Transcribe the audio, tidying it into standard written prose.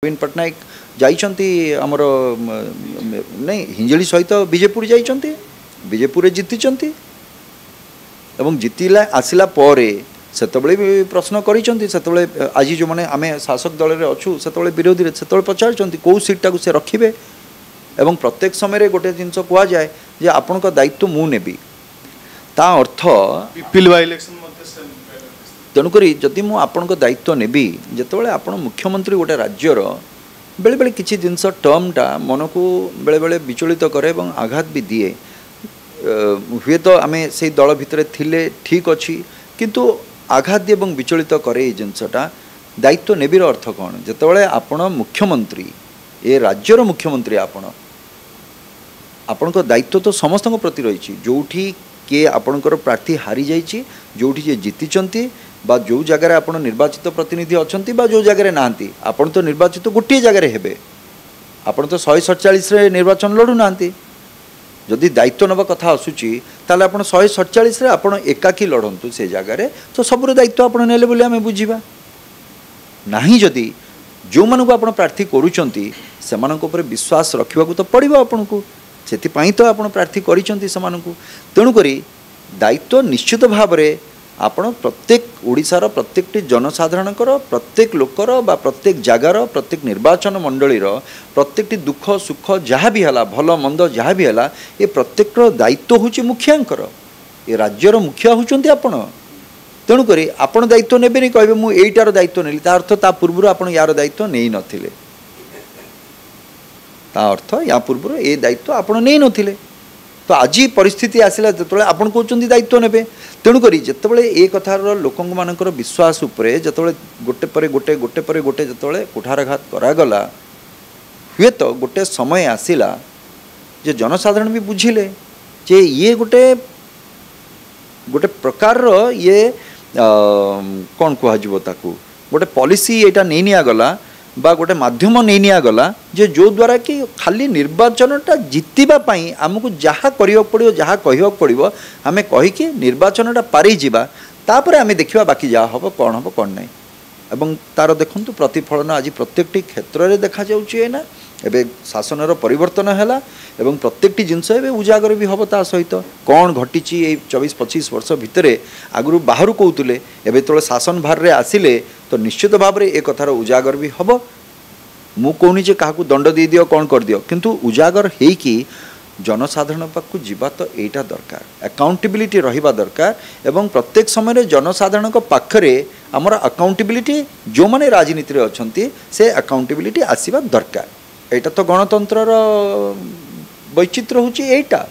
नवीन पट्टनायक जाइछंती हमर नहीं हिंजली सहित बीजेपुर जाइछंती बीजेपुर जीतिछंती एवं जीतिला आसिला परे सेतबळे भी प्रश्न करिछंती सेतबळे आज जो माने आमे शासक दल रे अछु सेतबळे विरोधी रे सेतबळे पचारछंती को सीट टाकू से रखिबे एवं प्रत्येक समय रे गोटे जिंस कुआ जाय जे आपन को दायित्व मु नेबी ता अर्थ पिपिल बाय इलेक्शन मध्ये तेणुकरी जदि मु आपन को दायित्व नेबी जेतबळे आपन मुख्यमंत्री गोटे राज्यर बेले बेले किसी जिनस टर्मटा मन को बेले बेले विचलित करे और आघात भी दिए हुए तो आम से दल भितर थिले ठीक अच्छी किंतु आघात दिए और विचलित करे जिनसटा दायित्व नेबिर अर्थ कौन जितेबाला आपण मुख्यमंत्री ए राज्यर मुख्यमंत्री आपण को दायित्व तो समस्त प्रति रही जोठी किए आपणकर प्रार्थी हारी जाइए जोठी जे जीति बा जो जगार आप निर्वाचित प्रतिनिधि अच्छा जो जगार ना आपण तो निर्वाचित गोटे जगार हेबे आपण तो 147 रे निर्वाचन लड़ू ना जदि दायित्व नवा कथा आसूची ताले आपण 147 रे आपण एकाकी लड़ंतु से जगार तो सबुर दायित्व आपण नेले बोली आमे बुझीबा नाही जदि जो मानक आपण प्रार्थी करूचंती सेमानक ऊपर विश्वास रखिबाकू तो पड़िबो आपनकू सेति पई तो आपण प्रार्थी करिचंती सेमानकू तेणु करी दायित्व निश्चित भाव में आपण प्रत्येक ओडिशार प्रत्येक जनसाधारण प्रत्येक लोकर बा प्रत्येक जगार प्रत्येक निर्वाचन मंडलीर प्रत्येक दुख सुख जहाँ भी है भल मंद जहाँ भी है ये प्रत्येक दायित्व हूँ मुखियांकर ये राज्यर मुखिया होती आपण तेणुक आपण दायित्व ने नहीं कहे मुझे यहीटार दायित्व नेली ता अर्थ ता पूर्व आपण यार दायित्व नहीं नथिले ता अर्थ या पूर्व ये दायित्व आपण नहीं नथिले तो आज परिस्थिति आसला जो आपन कहते दायित्व ने तेणुक जितेबाला ये कथार लोक मानकर विश्वास उपरे जितेबाला गोटे पर गोटे गोटे पर गोटे जितेबाला कुठारघात करागला हुए तो गोटे समय आसला जे जनसाधारण भी बुझिले जे ये गोटे गोटे प्रकार ये कौन कहजिवो ताकू गोटे पॉलिसी एटा नहीं निगला बा गोटे माध्यम नहीं निगला जे जो द्वारा कि खाली निर्वाचनटा जितवा आमको जहाँ करियो पड़ियो जहाँ कहियो पड़ियो आमे कहिके निर्वाचनटा पारी जिबा तापर आमे देखिबा बाकी जा हबो कौन नहीं एवं तार देखंतु प्रतिफलन आज प्रत्येकटी क्षेत्र में देखा जाउची ना एबे शासनर परिवर्तन हैला एवं प्रत्येकटी जिनस एबे उजागर भी हबो ता सहित कौन घटिची ए 24-25 वर्ष भितरे आगु बाहर कहतुले एबे तोले शासन भार रे आसिले तो निश्चित भाव में ए कथार उजागर भी हबो मु कहनी जे काहाकू दंड दे दियो कौन कर दियो किंतु उजागर है कि जनसाधारण पाखु जीवा तो एटा दरकार अकाउंटेबिलिटी रहिबा दरकार एवं प्रत्येक समय जनसाधारण पाखरे आमर अकाउंटेबिलिटी जो माने राजनीति रे अछंती से अकाउंटेबिलिटी आसीबा दरकार एटा तो गणतंत्र वैचित्र होची एटा।